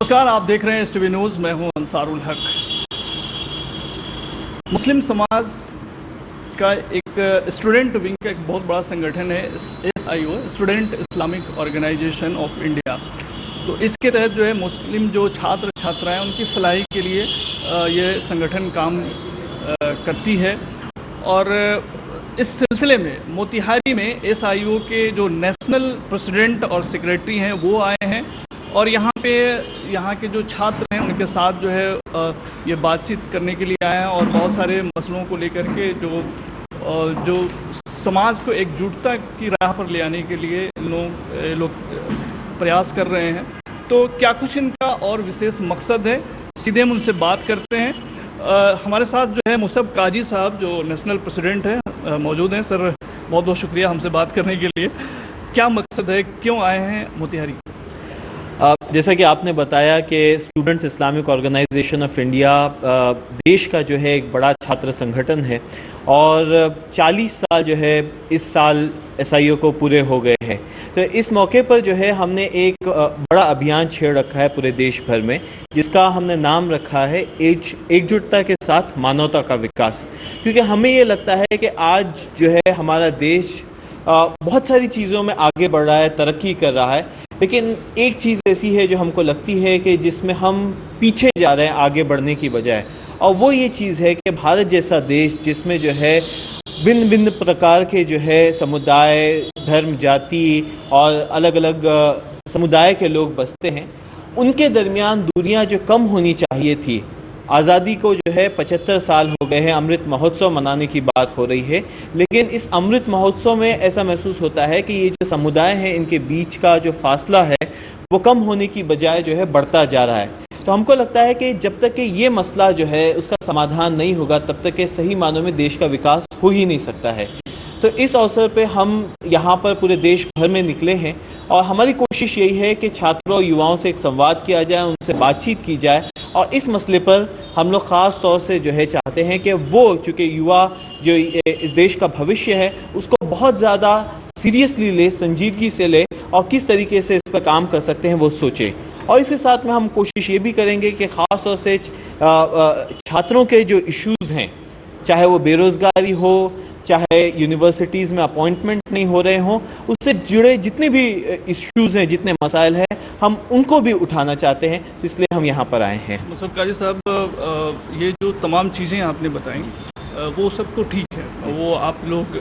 नमस्कार, आप देख रहे हैं एसटीवी न्यूज़। मैं हूं अंसारुल हक। मुस्लिम समाज का एक स्टूडेंट विंग का एक बहुत बड़ा संगठन है SIO, student Islamic organisation of India. तो इसके तहत जो है मुस्लिम जो छात्र छात्राएं उनकी फलाही के लिए ये संगठन काम करती है। और इस सिलसिले में मोतिहारी में SIO के जो नेशनल प्रेसिडेंट और सेक्रेटरी हैं वो आए हैं और यहाँ के जो छात्र हैं उनके साथ जो है ये बातचीत करने के लिए आए हैं और बहुत सारे मसलों को लेकर के जो समाज को एकजुटता की राह पर ले आने के लिए लोग प्रयास कर रहे हैं। तो क्या कुछ इनका और विशेष मकसद है, सीधे हम उनसे बात करते हैं। हमारे साथ जो है मुसब काजी साहब जो नेशनल प्रेसिडेंट हैं मौजूद हैं। सर, बहुत बहुत शुक्रिया हमसे बात करने के लिए। क्या मकसद है, क्यों आए हैं मोतिहारी? जैसा कि आपने बताया कि students Islamic organisation of India देश का जो है एक बड़ा छात्र संगठन है और 40 साल जो है इस साल SIO को पूरे हो गए हैं। तो इस मौके पर जो है हमने एक बड़ा अभियान छेड़ रखा है पूरे देश भर में, जिसका हमने नाम रखा है एकजुटता के साथ मानवता का विकास। क्योंकि हमें ये लगता है कि आज जो है हमारा देश बहुत सारी चीज़ों में आगे बढ़ रहा है, तरक्की कर रहा है, लेकिन एक चीज़ ऐसी है जो हमको लगती है कि जिसमें हम पीछे जा रहे हैं आगे बढ़ने की बजाय, और वो ये चीज़ है कि भारत जैसा देश जिसमें जो है भिन्न भिन्न प्रकार के जो है समुदाय, धर्म, जाति और अलग अलग समुदाय के लोग बसते हैं, उनके दरमियान दूरियां जो कम होनी चाहिए थी। आज़ादी को जो है 75 साल हो गए हैं, अमृत महोत्सव मनाने की बात हो रही है, लेकिन इस अमृत महोत्सव में ऐसा महसूस होता है कि ये जो समुदाय हैं इनके बीच का जो फासला है वो कम होने की बजाय जो है बढ़ता जा रहा है। तो हमको लगता है कि जब तक कि ये मसला जो है उसका समाधान नहीं होगा तब तक के सही मानों में देश का विकास हो ही नहीं सकता है। तो इस अवसर पे हम यहाँ पर पूरे देश भर में निकले हैं और हमारी कोशिश यही है कि छात्रों और युवाओं से एक संवाद किया जाए, उनसे बातचीत की जाए। और इस मसले पर हम लोग ख़ास तौर से जो है चाहते हैं कि वो चूँकि युवा जो इस देश का भविष्य है उसको बहुत ज़्यादा सीरियसली ले, संजीदगी से ले और किस तरीके से इस पर काम कर सकते हैं वो सोचें। और इसके साथ में हम कोशिश ये भी करेंगे कि ख़ास तौर से छात्रों के जो इश्यूज़ हैं, चाहे वो बेरोज़गारी हो, चाहे यूनिवर्सिटीज़ में अपॉइंटमेंट नहीं हो रहे हों, उससे जुड़े जितने भी इश्यूज़ हैं, जितने मसाइल हैं, हम उनको भी उठाना चाहते हैं, इसलिए हम यहाँ पर आए हैं। मुसब काजी साहब, ये जो तमाम चीज़ें आपने बताई वो सब तो ठीक है, वो आप लोग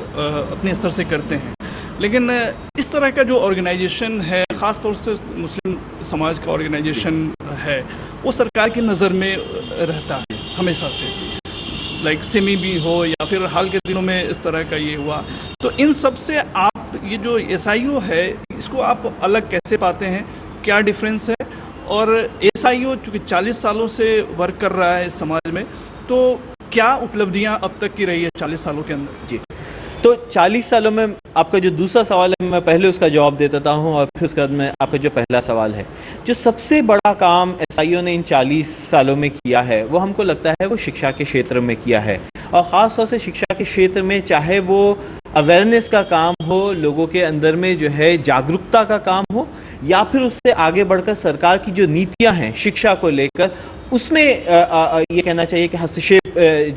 अपने स्तर से करते हैं, लेकिन इस तरह का जो ऑर्गेनाइजेशन है, ख़ास तौर से मुस्लिम समाज का ऑर्गेनाइजेशन है, वो सरकार की नज़र में रहता है हमेशा से, लाइक सिमी भी हो या फिर हाल के दिनों में इस तरह का ये हुआ। तो इन सब से आप ये जो SIO है इसको आप अलग कैसे पाते हैं, क्या डिफरेंस है? और SIO चूँकि 40 सालों से वर्क कर रहा है इस समाज में, तो क्या उपलब्धियां अब तक की रही है 40 सालों के अंदर? जी, तो 40 सालों में आपका जो दूसरा सवाल है मैं पहले उसका जवाब दे देता हूँ और फिर उसके बाद में आपका जो पहला सवाल है, जो सबसे बड़ा काम SIO ने इन 40 सालों में किया है वो हमको लगता है वो शिक्षा के क्षेत्र में किया है। और ख़ास तौर से शिक्षा के क्षेत्र में, चाहे वो अवेयरनेस का काम हो, लोगों के अंदर में जो है जागरूकता का काम हो, या फिर उससे आगे बढ़कर सरकार की जो नीतियां हैं शिक्षा को लेकर, उसमें ये कहना चाहिए कि हस्तक्षेप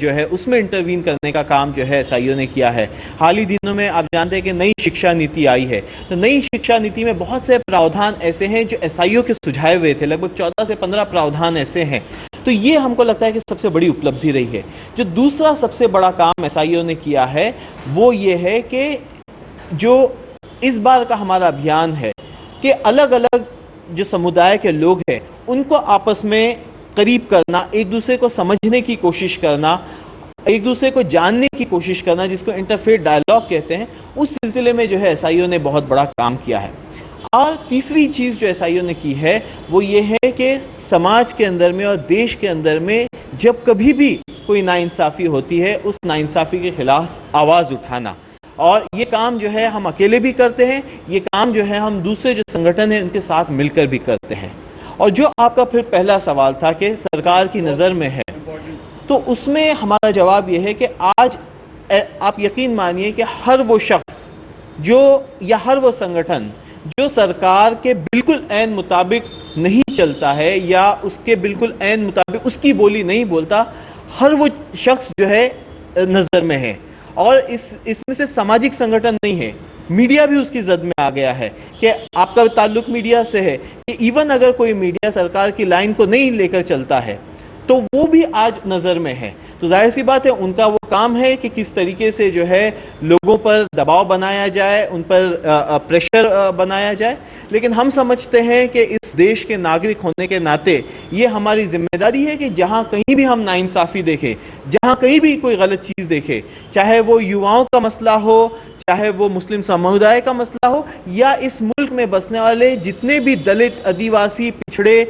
जो है उसमें इंटरवीन करने का काम जो है SIO ने किया है। हाल ही दिनों में आप जानते हैं कि नई शिक्षा नीति आई है, तो नई शिक्षा नीति में बहुत से प्रावधान ऐसे हैं जो SIO के सुझाए हुए थे, लगभग 14 से 15 प्रावधान ऐसे हैं। तो ये हमको लगता है कि सबसे बड़ी उपलब्धि रही है। जो दूसरा सबसे बड़ा काम SIO ने किया है वो ये है कि जो इस बार का हमारा अभियान है कि अलग अलग जो समुदाय के लोग हैं उनको आपस में करीब करना, एक दूसरे को समझने की कोशिश करना, एक दूसरे को जानने की कोशिश करना, जिसको इंटरफेथ डायलॉग कहते हैं, उस सिलसिले में जो है SIO ने बहुत बड़ा काम किया है। और तीसरी चीज़ जो SIO ने की है वो ये है कि समाज के अंदर में और देश के अंदर में जब कभी भी कोई नाइंसाफ़ी होती है उस नाइंसाफ़ी के खिलाफ आवाज़ उठाना, और ये काम जो है हम अकेले भी करते हैं, ये काम जो है हम दूसरे जो संगठन हैं उनके साथ मिलकर भी करते हैं। और जो आपका फिर पहला सवाल था कि सरकार की नज़र में है, तो उसमें हमारा जवाब ये है कि आज आप यकीन मानिए कि हर वो शख्स जो या हर वो संगठन जो सरकार के बिल्कुल ऐन मुताबिक नहीं चलता है या उसके बिल्कुल ऐन मुताबिक उसकी बोली नहीं बोलता, हर वो शख्स जो है नज़र में है। और इसमें सिर्फ सामाजिक संगठन नहीं है, मीडिया भी उसकी जद में आ गया है कि आपका ताल्लुक मीडिया से है कि इवन अगर कोई मीडिया सरकार की लाइन को नहीं लेकर चलता है तो वो भी आज नज़र में है। तो जाहिर सी बात है उनका वो काम है कि किस तरीके से जो है लोगों पर दबाव बनाया जाए, उन पर प्रेशर बनाया जाए। लेकिन हम समझते हैं कि इस देश के नागरिक होने के नाते ये हमारी जिम्मेदारी है कि जहाँ कहीं भी हम नाइंसाफ़ी देखें, जहाँ कहीं भी कोई गलत चीज़ देखें, चाहे वो युवाओं का मसला हो, चाहे वो मुस्लिम समुदाय का मसला हो, या इस मुल्क में बसने वाले जितने भी दलित, आदिवासी, पिछड़े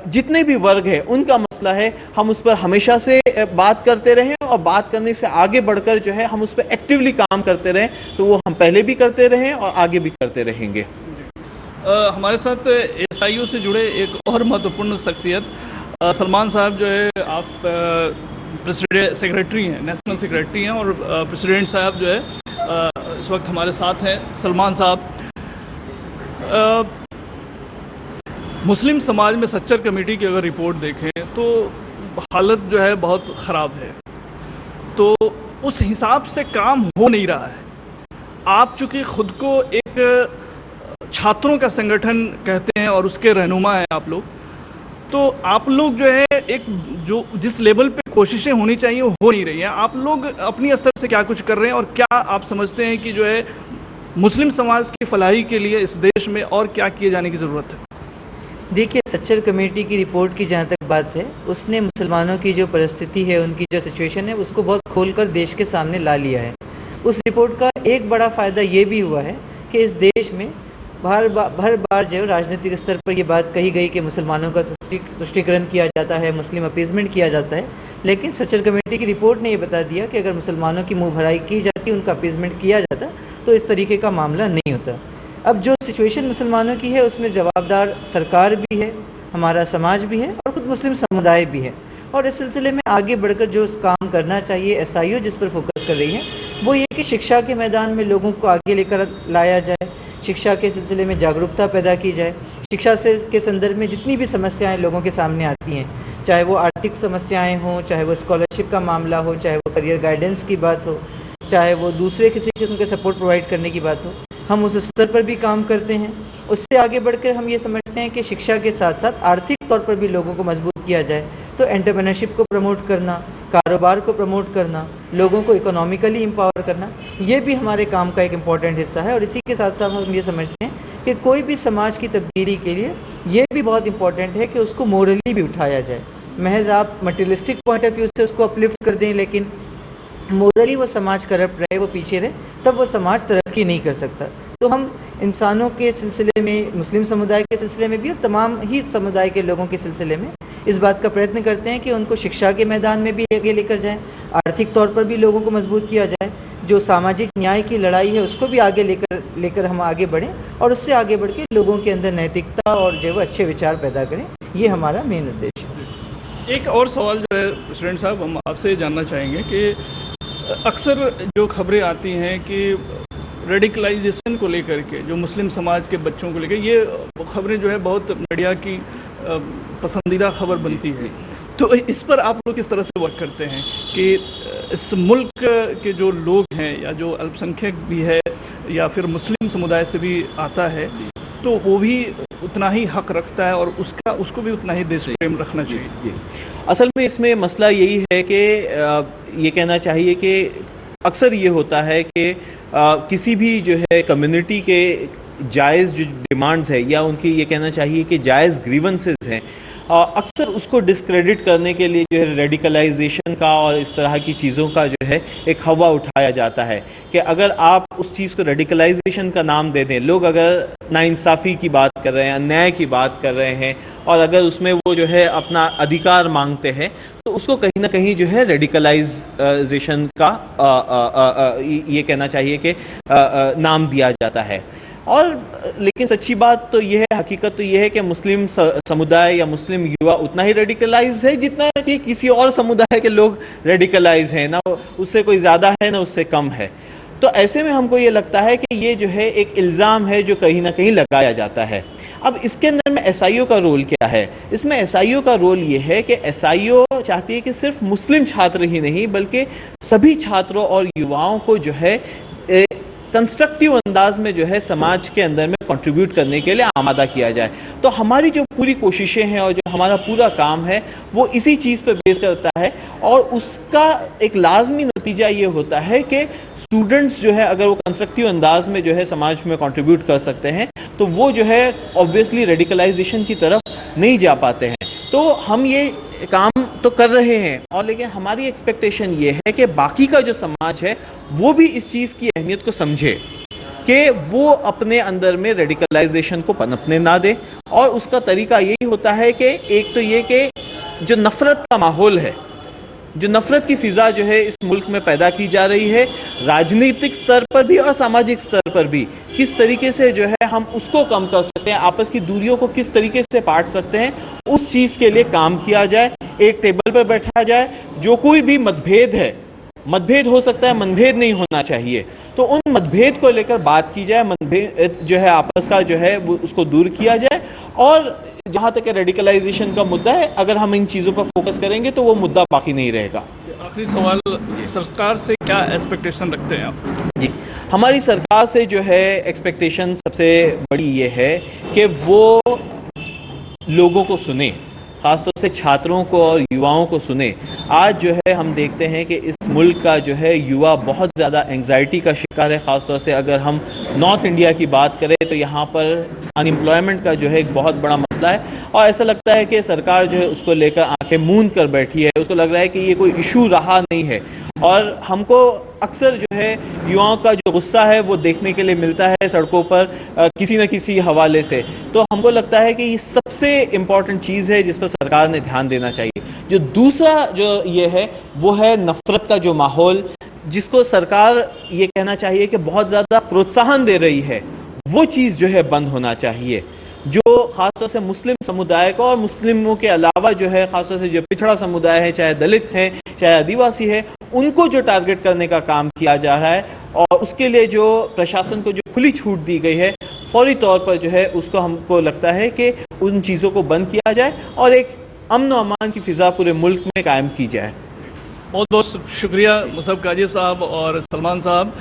जितने भी वर्ग हैं उनका मसला है, हम उस पर हमेशा से बात करते रहें और बात करने से आगे बढ़कर जो है हम उस पर एक्टिवली काम करते रहें। तो वो हम पहले भी करते रहें और आगे भी करते रहेंगे। हमारे साथ SIU से जुड़े एक और महत्वपूर्ण शख्सियत सलमान साहब जो है, आप प्रेसिडेंट सेक्रेटरी हैं, नेशनल सेक्रेटरी हैं, और प्रेसिडेंट साहब जो है इस वक्त हमारे साथ हैं। सलमान साहब, मुस्लिम समाज में सच्चर कमेटी की अगर रिपोर्ट देखें तो हालत जो है बहुत ख़राब है, तो उस हिसाब से काम हो नहीं रहा है। आप चूँकि ख़ुद को एक छात्रों का संगठन कहते हैं और उसके रहनुमा हैं आप लोग, तो आप लोग जो है एक जो जिस लेवल पे कोशिशें होनी चाहिए वो हो नहीं रही हैं। आप लोग अपनी स्तर से क्या कुछ कर रहे हैं और क्या आप समझते हैं कि जो है मुस्लिम समाज की फलाही के लिए इस देश में और क्या किए जाने की ज़रूरत है? देखिए, सच्चर कमेटी की रिपोर्ट की जहाँ तक बात है, उसने मुसलमानों की जो परिस्थिति है, उनकी जो सिचुएशन है, उसको बहुत खोलकर देश के सामने ला लिया है। उस रिपोर्ट का एक बड़ा फ़ायदा ये भी हुआ है कि इस देश में हर बार जो है राजनीतिक स्तर पर ये बात कही गई कि मुसलमानों का तुष्टीकरण किया जाता है, मुस्लिम अपीजमेंट किया जाता है। लेकिन सच्चर कमेटी की रिपोर्ट ने ये बता दिया कि अगर मुसलमानों की मुँह भराई की जाती, उनका अपीजमेंट किया जाता, तो इस तरीके का मामला नहीं होता। अब जो सिचुएशन मुसलमानों की है उसमें जवाबदार सरकार भी है, हमारा समाज भी है और ख़ुद मुस्लिम समुदाय भी है। और इस सिलसिले में आगे बढ़कर जो काम करना चाहिए, SIU जिस पर फोकस कर रही है वो ये कि शिक्षा के मैदान में लोगों को आगे लेकर लाया जाए, शिक्षा के सिलसिले में जागरूकता पैदा की जाए। शिक्षा से के संदर्भ में जितनी भी समस्याएं लोगों के सामने आती हैं, चाहे वो आर्थिक समस्याएं हों, चाहे वो स्कॉलरशिप का मामला हो, चाहे वो करियर गाइडेंस की बात हो, चाहे वो दूसरे किसी किस्म के सपोर्ट प्रोवाइड करने की बात हो, हम उस स्तर पर भी काम करते हैं। उससे आगे बढ़कर हम ये समझते हैं कि शिक्षा के साथ साथ आर्थिक तौर पर भी लोगों को मजबूत किया जाए। तो एंटरप्रेन्योरशिप को प्रमोट करना, कारोबार को प्रमोट करना, लोगों को इकोनॉमिकली एम्पावर करना, ये भी हमारे काम का एक इम्पॉर्टेंट हिस्सा है। और इसी के साथ साथ हम ये समझते हैं कि कोई भी समाज की तब्दीली के लिए ये भी बहुत इंपॉर्टेंट है कि उसको मोरली भी उठाया जाए। महज आप मटेरियलिस्टिक पॉइंट ऑफ व्यू से उसको अपलिफ्ट कर दें, लेकिन मोरली वो समाज करप्ट रहे, वो पीछे रहे, तब वो समाज तरक्की नहीं कर सकता। तो हम इंसानों के सिलसिले में, मुस्लिम समुदाय के सिलसिले में भी और तमाम ही समुदाय के लोगों के सिलसिले में इस बात का प्रयत्न करते हैं कि उनको शिक्षा के मैदान में भी आगे लेकर जाएं, आर्थिक तौर पर भी लोगों को मजबूत किया जाए, जो सामाजिक न्याय की लड़ाई है उसको भी आगे लेकर हम आगे बढ़ें और उससे आगे बढ़ के लोगों के अंदर नैतिकता और जो है अच्छे विचार पैदा करें। ये हमारा मेन उद्देश्य है। एक और सवाल जो है प्रेसिडेंट साहब, हम आपसे जानना चाहेंगे कि अक्सर जो खबरें आती हैं कि रेडिकलाइजेशन को लेकर के, जो मुस्लिम समाज के बच्चों को लेकर, ये खबरें जो है बहुत मीडिया की पसंदीदा खबर बनती है। तो इस पर आप लोग किस तरह से वर्क करते हैं कि इस मुल्क के जो लोग हैं या जो अल्पसंख्यक भी है या फिर मुस्लिम समुदाय से भी आता है, तो वो भी उतना ही हक रखता है और उसको भी उतना ही देश प्रेम रखना चाहिए? असल में इसमें मसला यही है कि ये कहना चाहिए कि अक्सर ये होता है कि किसी भी जो है कम्युनिटी के जायज़ जो डिमांड्स है या उनकी ये कहना चाहिए कि जायज़ ग्रीवेंसेस हैं, अक्सर उसको डिस्क्रेडिट करने के लिए जो है रेडिकलाइजेशन का और इस तरह की चीज़ों का जो है एक हवा उठाया जाता है कि अगर आप उस चीज़ को रेडिकलाइजेशन का नाम दे दें, लोग अगर नाइंसाफ़ी की बात कर रहे हैं, अन्याय की बात कर रहे हैं और अगर उसमें वो जो है अपना अधिकार मांगते हैं, तो उसको कहीं ना कहीं जो है रेडिकलाइजेशन का ये कहना चाहिए कि नाम दिया जाता है। और लेकिन सच्ची बात तो यह है, हकीकत तो यह है कि मुस्लिम समुदाय या मुस्लिम युवा उतना ही रेडिकलाइज है जितना कि किसी और समुदाय के लोग रेडिकलाइज हैं, ना उससे कोई ज़्यादा है ना उससे कम है। तो ऐसे में हमको ये लगता है कि ये जो है एक इल्ज़ाम है जो कहीं ना कहीं लगाया जाता है। अब इसके अंदर में एसआईओ का रोल क्या है? इसमें एसआईओ का रोल ये है कि एसआईओ चाहती है कि सिर्फ मुस्लिम छात्र ही नहीं बल्कि सभी छात्रों और युवाओं को जो है कंस्ट्रक्टिव अंदाज में जो है समाज के अंदर में कंट्रीब्यूट करने के लिए आमादा किया जाए। तो हमारी जो पूरी कोशिशें हैं और जो हमारा पूरा काम है वो इसी चीज़ पे बेस करता है, और उसका एक लाजमी नतीजा ये होता है कि स्टूडेंट्स जो है अगर वो कंस्ट्रक्टिव अंदाज में जो है समाज में कंट्रीब्यूट कर सकते हैं तो वो जो है ऑब्वियसली रेडिकलाइजेशन की तरफ नहीं जा पाते हैं। तो हम ये काम तो कर रहे हैं, और लेकिन हमारी एक्सपेक्टेशन ये है कि बाकी का जो समाज है वो भी इस चीज़ की अहमियत को समझे कि वो अपने अंदर में रेडिकलाइजेशन को पनपने ना दे। और उसका तरीका यही होता है कि एक तो ये कि जो नफ़रत का माहौल है, जो नफ़रत की फ़िज़ा जो है इस मुल्क में पैदा की जा रही है, राजनीतिक स्तर पर भी और सामाजिक स्तर पर भी, किस तरीके से जो है हम उसको कम कर सकते हैं, आपस की दूरियों को किस तरीके से पाट सकते हैं, उस चीज़ के लिए काम किया जाए, एक टेबल पर बैठा जाए। जो कोई भी मतभेद है, मतभेद हो सकता है, मनभेद नहीं होना चाहिए, तो उन मतभेद को लेकर बात की जाए, मतभेद जो है आपस का जो है वो उसको दूर किया जाए। और जहाँ तक रेडिकलाइजेशन का मुद्दा है, अगर हम इन चीज़ों पर फोकस करेंगे तो वो मुद्दा बाकी नहीं रहेगा। आखिरी सवाल, सरकार से क्या एक्सपेक्टेशन रखते हैं आप? जी, हमारी सरकार से जो है एक्सपेक्टेशन सबसे बड़ी ये है कि वो लोगों को सुने, ख़ासतौर से छात्रों को और युवाओं को सुने। आज जो है हम देखते हैं कि इस मुल्क का जो है युवा बहुत ज़्यादा एंग्जाइटी का शिकार है। ख़ासतौर से अगर हम नॉर्थ इंडिया की बात करें तो यहाँ पर अनएम्प्लॉयमेंट का जो है एक बहुत बड़ा मसला है, और ऐसा लगता है कि सरकार जो है उसको लेकर आंखें मूंद कर बैठी है। उसको लग रहा है कि ये कोई इशू रहा नहीं है, और हमको अक्सर जो है युवाओं का जो गुस्सा है वो देखने के लिए मिलता है सड़कों पर किसी न किसी हवाले से। तो हमको लगता है कि ये सबसे इम्पॉर्टेंट चीज़ है जिस पर सरकार ने ध्यान देना चाहिए। जो दूसरा जो ये है वो है नफ़रत का जो माहौल, जिसको सरकार ये कहना चाहिए कि बहुत ज़्यादा प्रोत्साहन दे रही है, वो चीज़ जो है बंद होना चाहिए। जो ख़ासतौर से मुस्लिम समुदाय को और मुस्लिमों के अलावा जो है ख़ासतौर से जो पिछड़ा समुदाय है, चाहे दलित हैं चाहे आदिवासी है, उनको जो टारगेट करने का काम किया जा रहा है, और उसके लिए जो प्रशासन को जो खुली छूट दी गई है, फौरी तौर पर जो है उसको हमको लगता है कि उन चीज़ों को बंद किया जाए और एक अमन व अमान की फ़िज़ा पूरे मुल्क में कायम की जाए। बहुत बहुत शुक्रिया मुसअब काजी साहब और सलमान साहब।